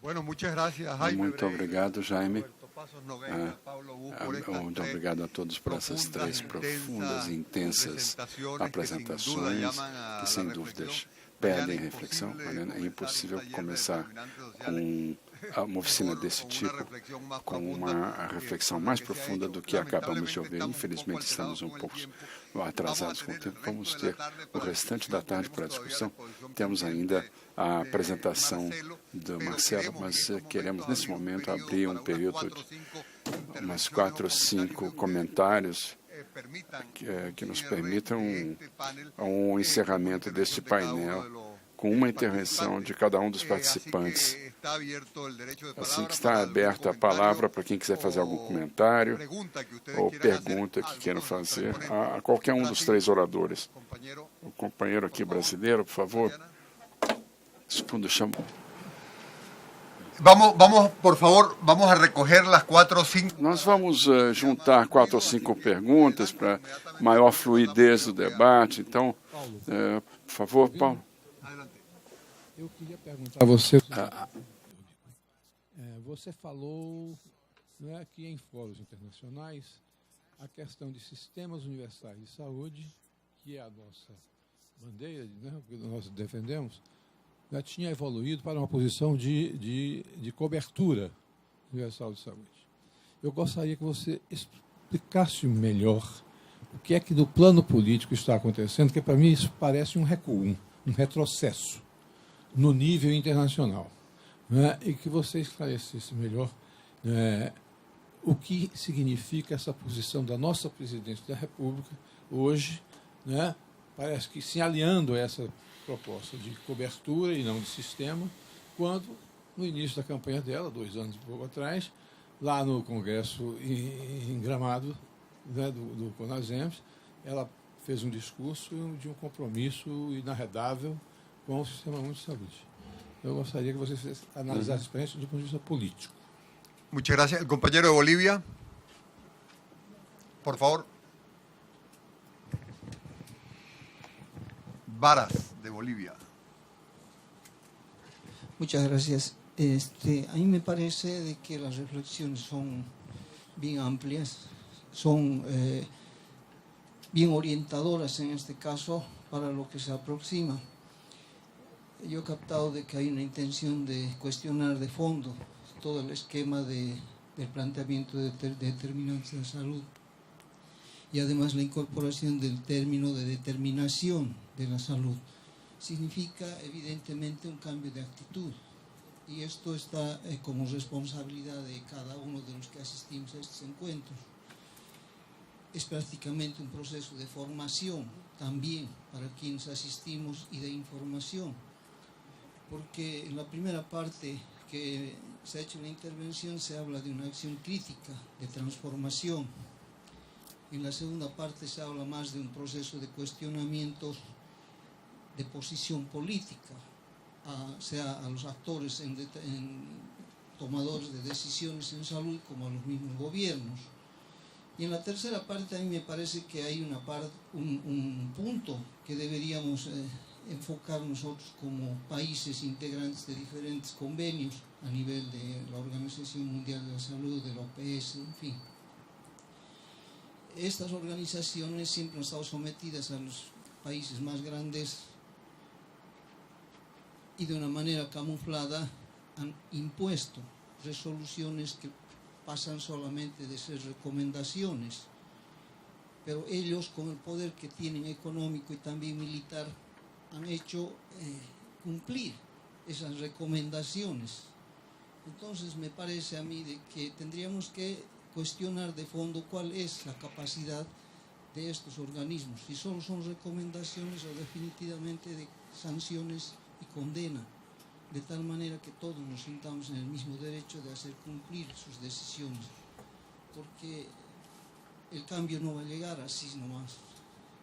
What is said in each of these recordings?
Bueno, muchas gracias, Jaime Muito Brey, obrigado, Jaime. Roberto Passos Nogueira, Pablo Wu, por Muito estas obrigado a todos por essas três profundas e intensas apresentações que, sem dúvidas, pedem reflexão. É impossível começar com uma oficina desse tipo com uma reflexão mais profunda do que acabamos de ouvir. Infelizmente, estamos um pouco atrasados com o tempo. Vamos ter o restante da tarde para a discussão. Temos ainda a apresentação do Marcelo, mas queremos, nesse momento, abrir um período de umas 4 ou 5 comentários que nos permitam um encerramento deste painel com uma intervenção de cada um dos participantes. Assim que está aberta a palavra para quem quiser fazer algum comentário ou pergunta que queiram fazer a qualquer um dos 3 oradores. O companheiro aqui brasileiro, por favor. Segundo chamo. Vamos, por favor, vamos a recoger las 4 o 5. Nós vamos juntar 4 ou 5 perguntas para maior fluidez do debate. Então, por favor, Paulo. Eu queria perguntar a você. Você falou, que em fóruns internacionais a questão de sistemas universais de saúde, que é a nossa bandeira, que nós defendemos, já tinha evoluído para uma posição de cobertura universal de saúde. Eu gostaria que você explicasse melhor o que é que no plano político está acontecendo, que para mim isso parece um recuo, um retrocesso no nível internacional. E que você esclarecesse melhor o que significa essa posição da nossa presidente da República hoje, parece que se aliando a essa proposta de cobertura e não de sistema, quando, no início da campanha dela, 2 anos e pouco atrás, lá no Congresso em Gramado, do CONASEMS, ela fez um discurso de um compromisso inarredável com o Sistema Único de Saúde. Eu gostaria que você analisasse para isso do ponto de vista político. Muchas gracias. El compañero de Bolivia, por favor. Varas, de Bolivia. Muchas gracias. A mí me parece de que las reflexiones son bien amplias, son bien orientadoras en este caso para lo que se aproxima. Yo he captado de que hay una intención de cuestionar de fondo todo el esquema del planteamiento de determinantes de salud y además la incorporación del término de determinación de la salud. Significa evidentemente un cambio de actitud y esto está como responsabilidad de cada uno de los que asistimos a estos encuentros. Es prácticamente un proceso de formación también para quienes asistimos y de información, porque en la primera parte que se ha hecho la intervención se habla de una acción crítica, de transformación. En la segunda parte se habla más de un proceso de cuestionamiento de posición política, sea a los actores tomadores de decisiones en salud como a los mismos gobiernos. Y en la tercera parte a mí me parece que hay un punto que deberíamos enfocar nosotros como países integrantes de diferentes convenios a nivel de la Organización Mundial de la Salud, de la OPS, en fin. Estas organizaciones siempre han estado sometidas a los países más grandes y de una manera camuflada han impuesto resoluciones que pasan solamente de ser recomendaciones, pero ellos con el poder que tienen económico y también militar han hecho cumplir esas recomendaciones. Entonces me parece a mí de que tendríamos que cuestionar de fondo cuál es la capacidad de estos organismos, si solo son recomendaciones o definitivamente de sanciones y condena, de tal manera que todos nos sintamos en el mismo derecho de hacer cumplir sus decisiones, porque el cambio no va a llegar así nomás.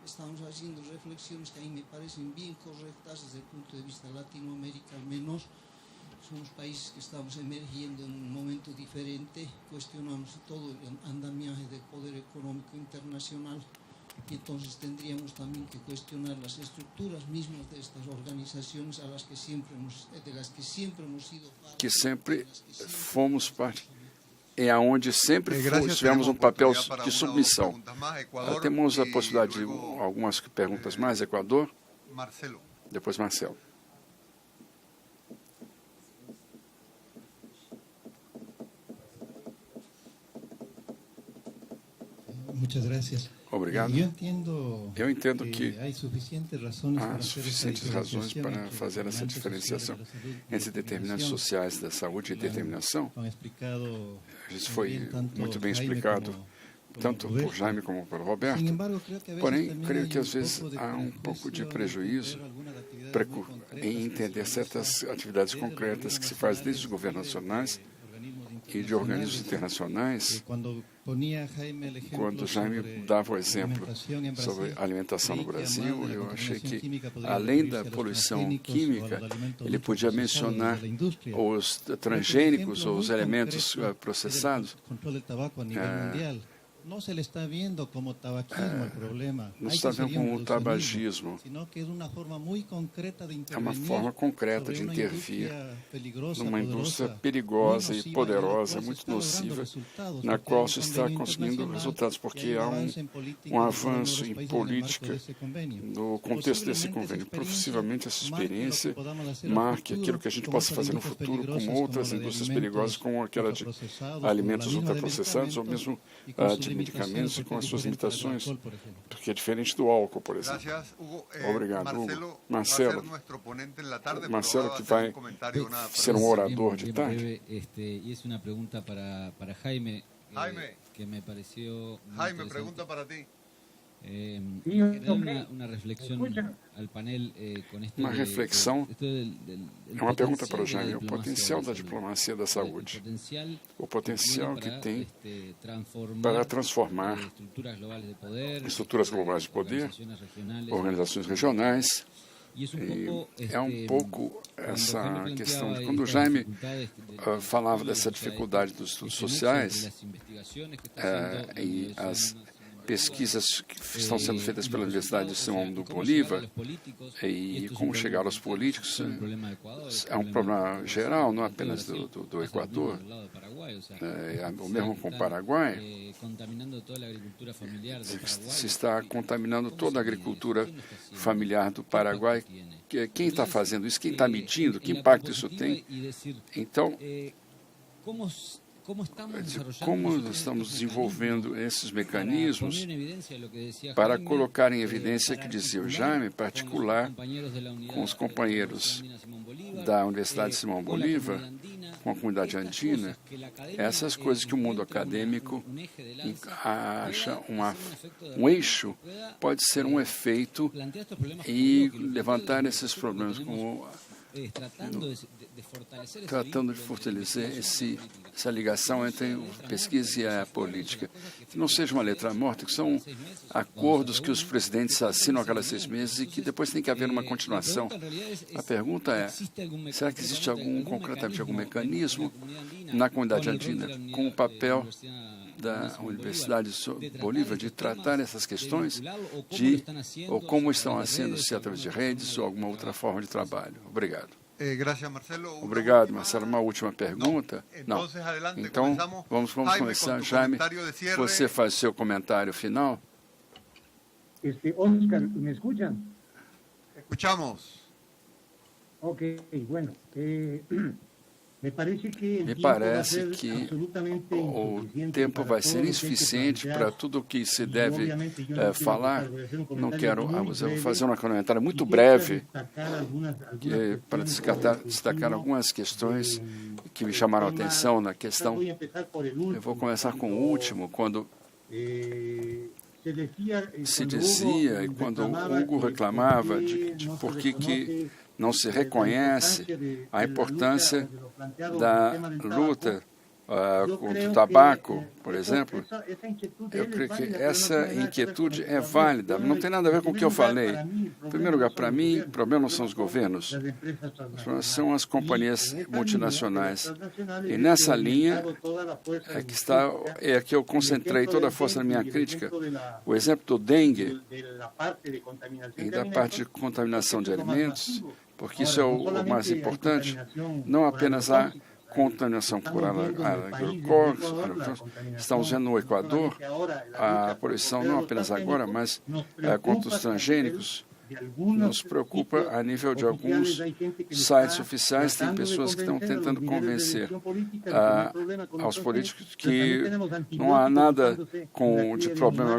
Estamos haciendo reflexiones que a mí me parecen bien correctas desde el punto de vista de Latinoamérica, al menos. Somos países que estamos emergiendo en un momento diferente, cuestionamos todo el andamiaje del poder económico internacional y entonces tendríamos también que cuestionar las estructuras mismas de estas organizaciones de las que siempre hemos sido parte. Que sempre fomos parte. É onde sempre Gracias, tivemos tenemos papel oportunidad para de una o dos submissão. preguntas más. Ecuador, Temos a y possibilidade de luego, algumas perguntas mais. Equador, Marcelo. depois Marcelo. Muchas gracias. Obrigado. Eu entendo que há suficientes razões para fazer essa diferenciação entre determinantes sociais da saúde e determinação. Isso foi muito bem explicado, tanto por Jaime como por Roberto. Porém, creio que às vezes há um pouco de prejuízo em entender certas atividades concretas que se fazem desde os governos nacionais e de organismos internacionais. Quando Jaime dava o exemplo sobre alimentação no Brasil, eu achei que, além da poluição química, ele podia mencionar os transgênicos ou os elementos processados. Não se está vendo como tabaquismo o problema. Não se está vendo como o tabagismo. É uma forma concreta de intervir numa indústria perigosa e poderosa, muito nociva, na qual se está conseguindo resultados, porque há um avanço em política no contexto desse convênio. Possivelmente essa experiência marque aquilo que a gente possa fazer no futuro com outras indústrias perigosas, como aquela de alimentos ultraprocessados ou mesmo de medicamentos e com as suas limitações, porque é diferente do álcool, por exemplo. Obrigado, Hugo. Marcelo, que vai ser um orador de tarde. E é uma pergunta para Jaime, que me pareceu Jaime, pergunta para ti. Uma reflexão ao painel com esto. Uma reflexão é uma pergunta para o Jaime. O potencial da diplomacia da saúde, o potencial que tem para transformar estruturas globais de poder, organizações regionais. E é um pouco essa questão de quando o Jaime falava dessa dificuldade dos estudos sociais e as pesquisas que estão sendo feitas pela Universidade de Simão do Bolívar e como chegar aos políticos é um problema geral, não apenas do Equador, o mesmo com o Paraguai. Se está contaminando toda a agricultura familiar do Paraguai. Quem está fazendo isso? Quem está medindo? Que impacto isso tem? Então, como nós estamos desenvolvendo esses mecanismos para colocar em evidência que dizia o Jaime, em particular com os companheiros da Universidade de Simão Bolívar, com a comunidade andina, essas coisas que o mundo acadêmico acha um eixo, pode ser um efeito e levantar esses problemas como tratando de fortalecer essa ligação entre a pesquisa e a política. Que não seja uma letra morta, que são acordos que os presidentes assinam a cada 6 meses e que depois tem que haver uma continuação. A pergunta é, será que existe concretamente algum mecanismo na comunidade andina com o papel da Universidade de Bolívar de tratar essas questões ou como estão sendo, se através de redes ou alguma outra forma de trabalho? Obrigado. Obrigado, Marcelo. Uma última pergunta? Não. Então, vamos começar. Jaime, você faz o seu comentário final? Oscar, ¿me escuchan? Escuchamos. Ok, bueno. Me parece que o tempo vai ser insuficiente para tudo o que se deve falar. Não quero. Eu vou fazer um comentário muito breve para destacar algumas questões que me chamaram a atenção na questão. Eu vou começar com o último, quando se dizia, e quando o Hugo reclamava de por que não se reconhece a importância da luta contra o tabaco, por exemplo, eu creio que essa inquietude é válida. Não tem nada a ver com o que eu falei. Em primeiro lugar, para mim, o problema não são os governos, são as companhias multinacionais. E nessa linha é que eu concentrei toda a força na minha crítica. O exemplo do dengue e da parte de contaminação de alimentos, porque isso é o mais importante, não apenas a contaminação por agrotóxicos. Estamos vendo no Equador a poluição não apenas agora, mas contra os transgênicos. Nos preocupa a nível de alguns sites oficiais. Tem pessoas que estão tentando convencer aos políticos que não há nada de problema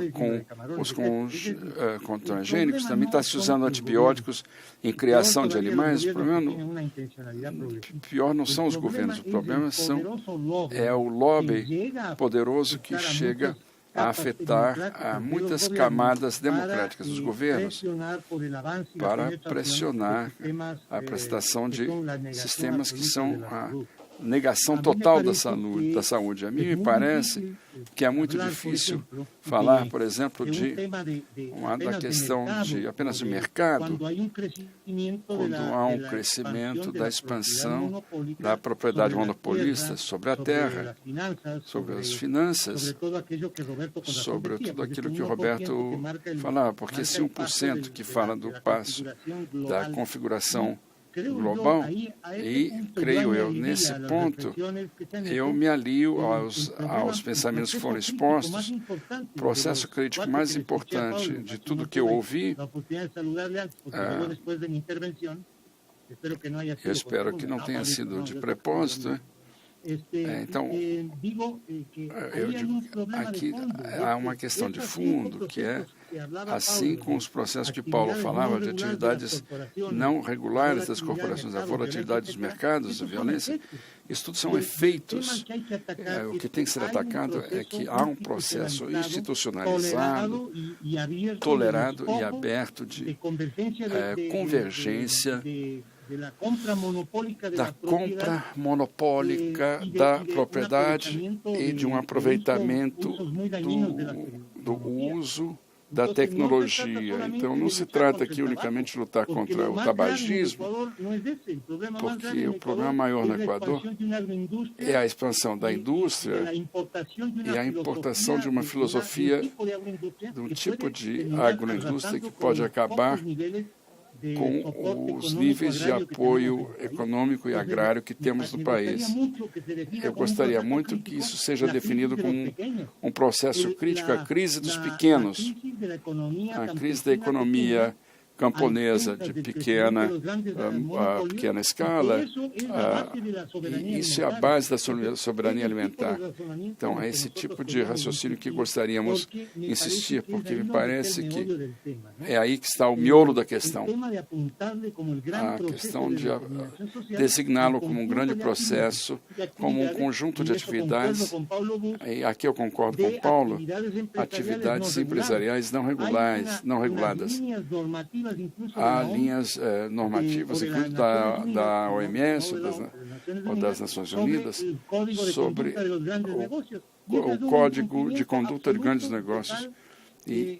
com transgênicos. Também está se usando antibióticos em criação de animais. O problema pior não são os governos, o problema é o lobby poderoso que chega a afetar muitas camadas democráticas dos governos para pressionar a prestação de sistemas que são a negação total da saúde. A mim me parece que é muito difícil falar, por exemplo, da questão apenas de mercado, quando há um crescimento da expansão da propriedade monopolista sobre a terra, sobre as finanças, sobre tudo aquilo que o Roberto falava, porque esse 1% que fala do passo da configuração global, e creio eu, nesse ponto, eu me alio aos pensamentos que foram expostos. O processo crítico mais importante de tudo que eu ouvi, eu espero que não tenha sido de propósito, então, eu digo, aqui há uma questão de fundo, que é, assim como os processos que Paulo falava de atividades não regulares das corporações, a volatilidade dos mercados, a violência, isso tudo são efeitos. O que tem que ser atacado é que há um processo institucionalizado, tolerado e aberto de convergência da compra monopólica da propriedade e de um aproveitamento do uso da tecnologia. Então, não se trata aqui unicamente de lutar contra o tabagismo, porque o problema maior no Equador é a expansão da indústria e a importação de uma filosofia, de um tipo de agroindústria que pode acabar com os níveis de apoio econômico e agrário que temos no país. Eu gostaria muito que isso seja definido como um processo crítico, a crise dos pequenos, a crise da economia camponesa de pequena escala, e isso é a base da soberania alimentar. Então, é esse tipo de raciocínio que gostaríamos de insistir, porque me parece que é aí que está o miolo da questão. A questão de designá-lo como um grande processo, como um conjunto de atividades, e aqui eu concordo com o Paulo, atividades empresariais não reguladas. Há linhas normativas, inclusive da OMS ou das Nações Unidas, sobre o Código de Conduta de Grandes Negócios. E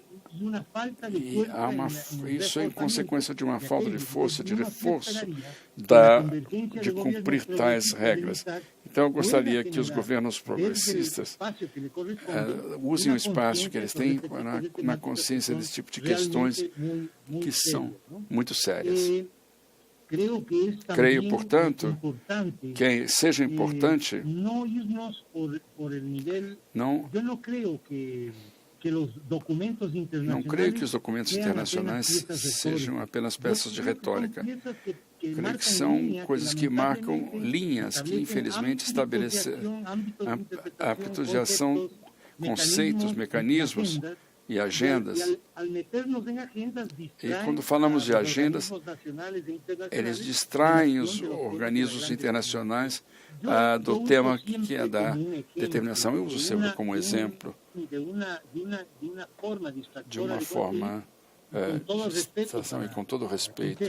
isso é em consequência de uma falta de força, de reforço de cumprir tais regras. Então, eu gostaria que os governos progressistas usem o espaço que eles têm na consciência desse tipo de questões que são muito sérias. Creio, portanto, que seja importante não creio que os documentos internacionais sejam apenas peças de retórica. Creio que são coisas que marcam linhas que, infelizmente, estabelecem hábitos de ação, conceitos, mecanismos e agendas. E quando falamos de agendas, eles distraem os organismos internacionais do tema que é da determinação. Eu uso sempre como exemplo de uma forma de distração e com todo respeito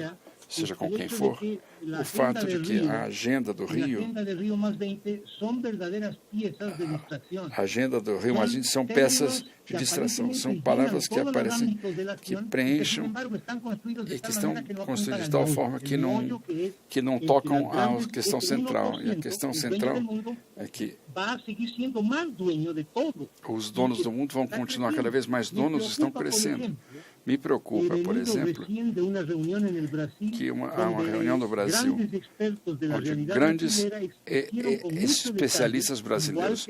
seja com quem for, o fato de que a agenda do Rio, a agenda do Rio Mais 20 são peças de distração, são palavras que aparecem, que preenchem e que estão construídas de tal forma que não tocam a questão central. E a questão central é que os donos do mundo vão continuar cada vez mais donos, estão crescendo. Me preocupa, por exemplo, que há uma reunião no Brasil onde grandes especialistas brasileiros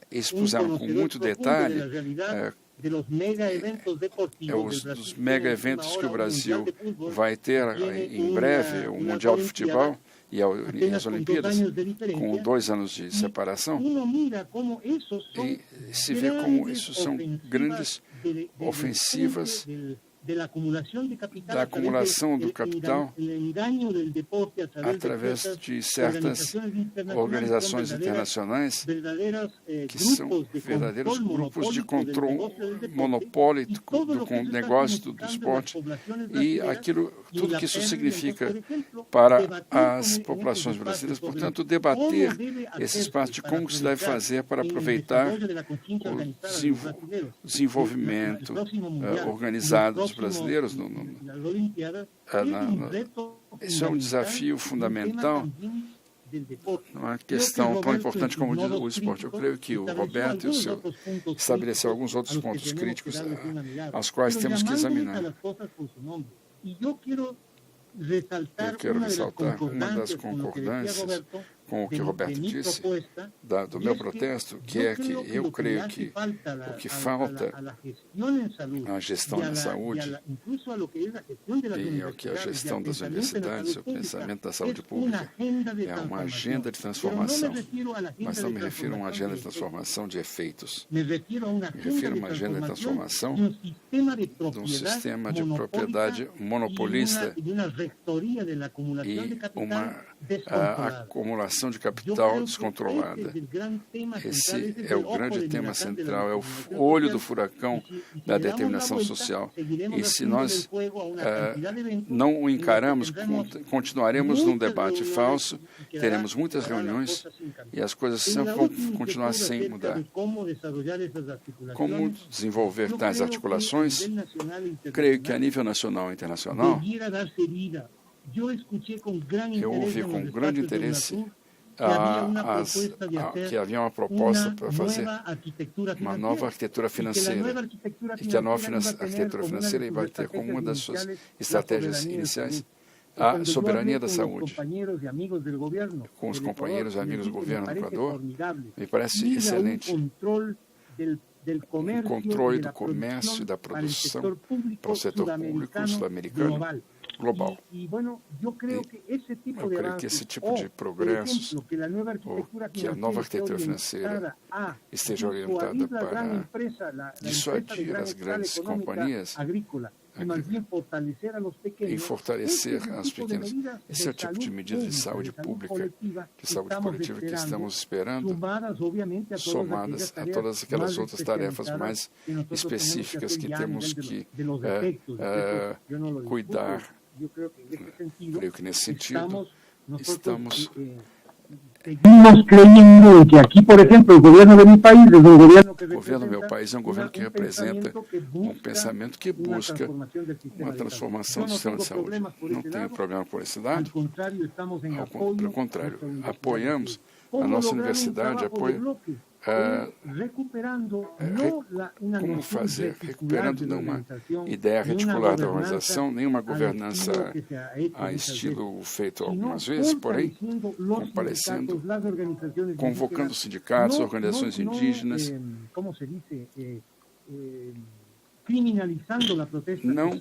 expuseram com muito detalhe dos mega eventos que o Brasil vai ter em breve, o Mundial de Futebol e as Olimpíadas, com 2 anos de separação, e se vê como isso são grandes ofensivas da acumulação do capital através de certas organizações internacionais que são verdadeiros grupos de controle monopólio do negócio do esporte e tudo que isso significa para as populações brasileiras. Portanto, debater esse espaço de como se deve fazer para aproveitar o desenvolvimento organizado dos brasileiros. Isso é um desafio fundamental, uma questão tão importante como o esporte. Eu creio que o Roberto estabeleceu alguns outros pontos críticos aos quais temos que examinar. Eu quero ressaltar uma das concordâncias com o que o Roberto disse, do meu protesto, que é que eu creio que o que falta à gestão da saúde e ao que a gestão das universidades, o pensamento da saúde pública, é uma agenda de transformação. Mas não me refiro a uma agenda de transformação de efeitos. Me refiro a uma agenda de transformação de um sistema de propriedade monopolista e uma acumulação de capital descontrolada. Esse é o grande tema central, é o olho do furacão da determinação social. E se nós não o encaramos, continuaremos num debate falso, teremos muitas reuniões e as coisas vão continuar sem mudar. Como desenvolver tais articulações? Creio que a nível nacional e internacional, eu ouvi com grande interesse que havia uma proposta para fazer uma nova arquitetura financeira e que a nova arquitetura financeira vai ter como uma das suas estratégias iniciais a soberania da saúde. Com os companheiros e amigos do governo do Equador, me parece excelente. O controle do comércio e da produção para o setor público sul-americano global. Eu creio que esse tipo de progressos, ou que a nova arquitetura financeira esteja orientada para dissuadir as grandes companhias e fortalecer as pequenas. Esse é o tipo de medida de saúde pública, de saúde coletiva que estamos esperando, somadas a todas aquelas outras tarefas mais específicas que temos que cuidar. Creio que nesse sentido estamos creyendo que aqui, por exemplo, o governo do meu país é um governo que o governo do meu país é um governo que representa um pensamento que busca uma transformação do sistema de saúde. Não tenho problema por esse lado. Pelo contrário, apoiamos a nossa universidade, apoia como fazer, recuperando não uma ideia reticular da organização, nem uma governança a estilo feito algumas vezes, porém, comparecendo, convocando sindicatos, organizações indígenas, não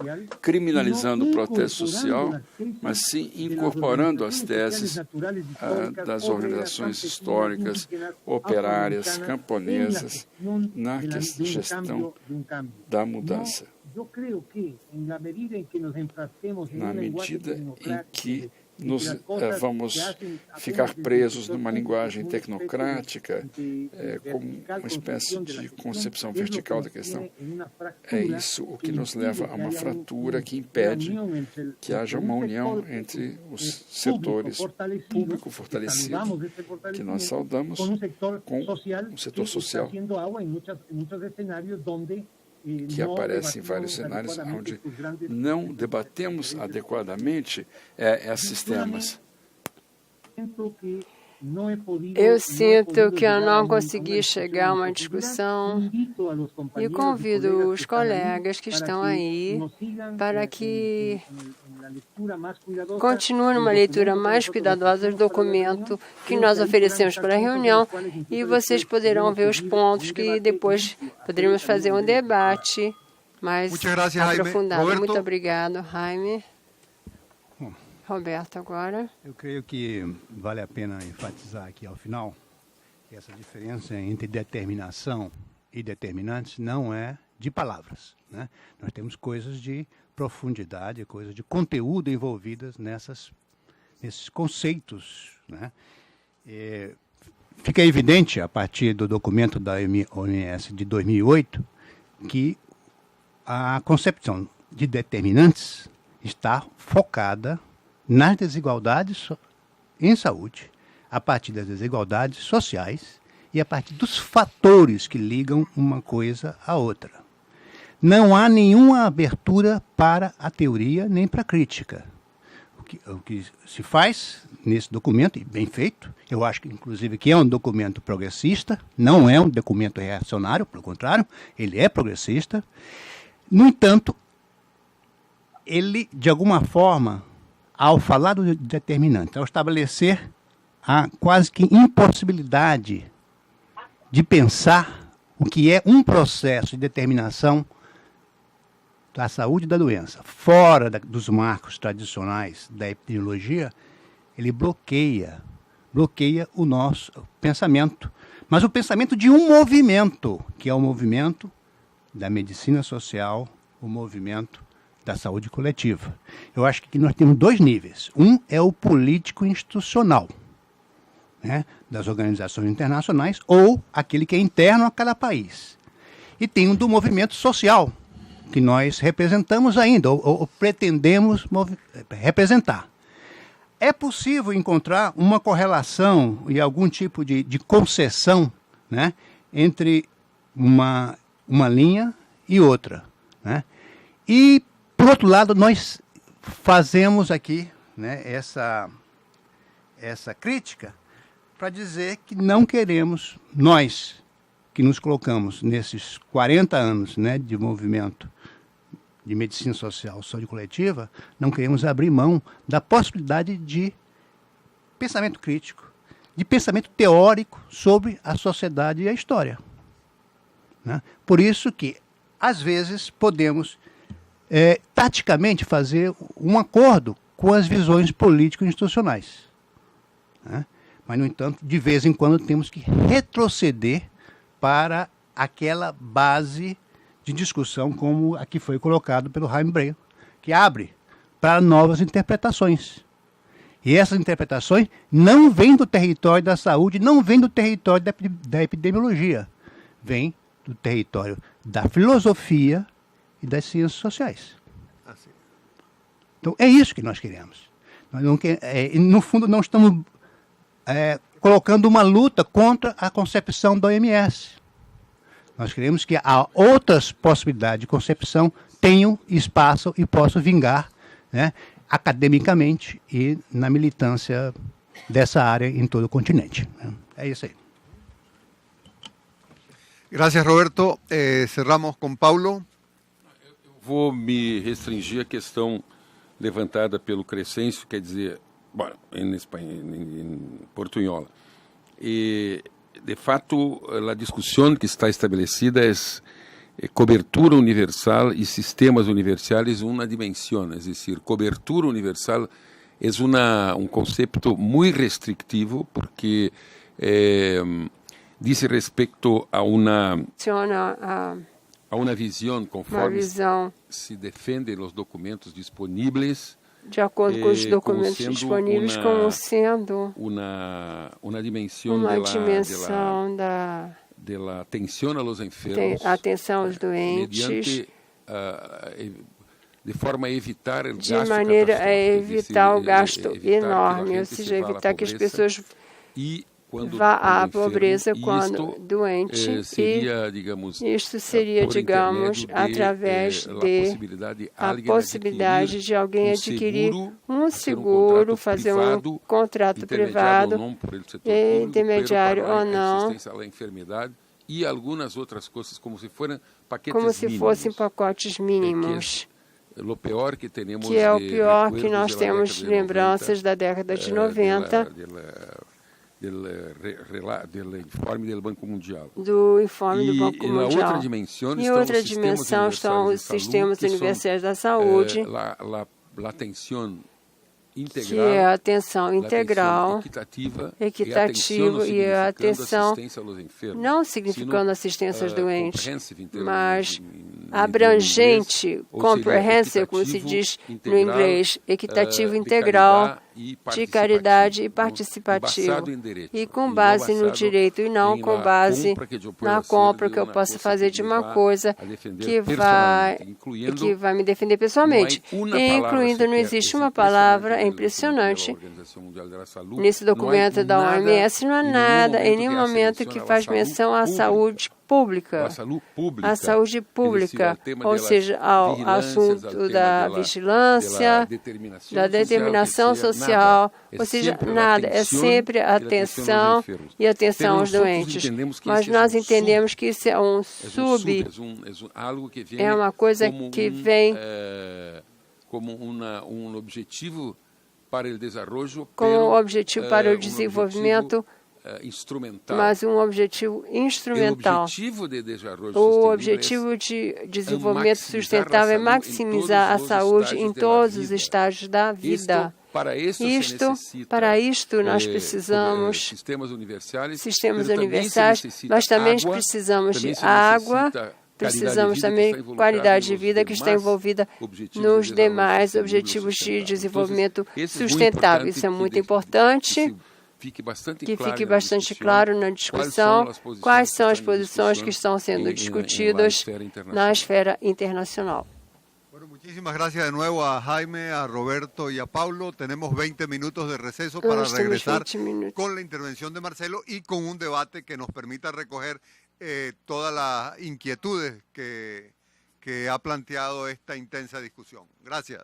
criminalizando o protesto social, mas sim incorporando as teses das organizações históricas, operárias, camponesas, na gestão da mudança. Na medida em que vamos ficar presos numa linguagem tecnocrática, como uma espécie de concepção vertical da questão. É isso o que nos leva a uma fratura que impede que haja uma união entre os setores público fortalecido, que nós saudamos, com o setor social, que aparece em vários cenários onde não debatemos adequadamente esses temas. Eu sinto que eu não consegui chegar a uma discussão e convido os colegas que estão aí para que continuem numa leitura mais cuidadosa do documento que nós oferecemos para a reunião e vocês poderão ver os pontos que depois poderemos fazer um debate mais aprofundado. Muito obrigado, Jaime. Roberto, agora. Eu creio que vale a pena enfatizar aqui ao final que essa diferença entre determinação e determinantes não é de palavras, né? Nós temos coisas de profundidade, coisas de conteúdo envolvidas nesses conceitos, né? Fica evidente, a partir do documento da OMS de 2008, que a concepção de determinantes está focada nas desigualdades em saúde, a partir das desigualdades sociais e a partir dos fatores que ligam uma coisa à outra. Não há nenhuma abertura para a teoria nem para a crítica. O que se faz nesse documento, e bem feito, eu acho que inclusive que é um documento progressista, não é um documento reacionário, pelo contrário, ele é progressista. No entanto, ele, de alguma forma, ao falar do determinante, ao estabelecer a quase que impossibilidade de pensar o que é um processo de determinação da saúde e da doença, fora dos marcos tradicionais da epidemiologia, ele bloqueia o nosso pensamento. Mas o pensamento de um movimento, que é o movimento da medicina social, o movimento da saúde coletiva. Eu acho que aqui nós temos dois níveis. Um é o político institucional, né, das organizações internacionais, ou aquele que é interno a cada país. E tem um do movimento social, que nós representamos ainda, ou pretendemos representar. É possível encontrar uma correlação e algum tipo de concessão, né, entre uma linha e outra, né? E, por outro lado, nós fazemos aqui, né, essa crítica para dizer que não queremos, nós que nos colocamos nesses 40 anos, né, de movimento de medicina social, saúde coletiva, não queremos abrir mão da possibilidade de pensamento crítico, de pensamento teórico sobre a sociedade e a história, né? Por isso que, às vezes, podemos taticamente fazer um acordo com as visões político-institucionais, né? Mas, no entanto, de vez em quando temos que retroceder para aquela base de discussão como a que foi colocado pelo Jaime Breyer, que abre para novas interpretações. E essas interpretações não vêm do território da saúde, não vêm do território da epidemiologia, vêm do território da filosofia e das ciências sociais. Então, é isso que nós queremos. Nós não no fundo, não estamos colocando uma luta contra a concepção da OMS. Nós queremos que há outras possibilidades de concepção tenham espaço e possam vingar, né, academicamente e na militância dessa área em todo o continente. É isso aí. Gracias, Roberto. Cerramos com Paulo. Vou me restringir à questão levantada pelo Crescencio, quer dizer, em portunhola. E, de fato, a discussão que está estabelecida é cobertura universal e sistemas universais uma dimensão, é decir, cobertura universal é um conceito muito restritivo porque diz respeito a uma visão conforme se defende os documentos disponíveis de acordo com os documentos disponíveis, como sendo uma dimensão da atenção aos enfermos, atenção aos doentes, mediante, de forma a evitar o de gasto maneira a evitar o gasto evitar enorme, ou seja, evitar que as pessoas vá à pobreza quando doente, seria, digamos, isto seria, digamos, através a possibilidade de alguém adquirir um seguro, fazer um contrato privado, intermediário ou não, e algumas outras coisas, como se fossem pacotes mínimos. Que é o pior que nós temos lembranças da década de 90, do informe do Banco Mundial. Do informe do Banco Mundial. Em outra dimensão estão os sistemas universais da saúde, que é a atenção integral, equitativa e a atenção não significando assistência aos doentes, mas abrangente, comprehensive, como se diz no inglês, equitativo integral, de caridade e participativo, e com base no direito e não com base na compra que eu possa fazer de uma coisa que vai me defender pessoalmente. Incluindo, não existe uma palavra, é impressionante, nesse documento da OMS não há nada, em nenhum momento, que faz menção à saúde pública, à saúde pública, ou seja, ao assunto da vigilância, da determinação social, ou seja, nada, é sempre atenção e atenção aos doentes. Mas nós entendemos que isso é um é uma coisa que vem como um objetivo para o desenvolvimento, mas um objetivo instrumental. O objetivo de desenvolvimento sustentável é maximizar a saúde em todos os estágios da vida. Para isto, nós precisamos sistemas universais, nós também precisamos de água, precisamos também de qualidade de vida, que está envolvida nos demais objetivos de desenvolvimento sustentável. Isso é muito importante, que fique bastante claro na discussão quais são as posições que estão sendo discutidas na esfera internacional. Muchísimas gracias de nuevo a Jaime, a Roberto y a Paulo. Tenemos 20 minutos de receso para regresar con la intervención de Marcelo y con un debate que nos permita recoger todas las inquietudes que ha planteado esta intensa discusión. Gracias.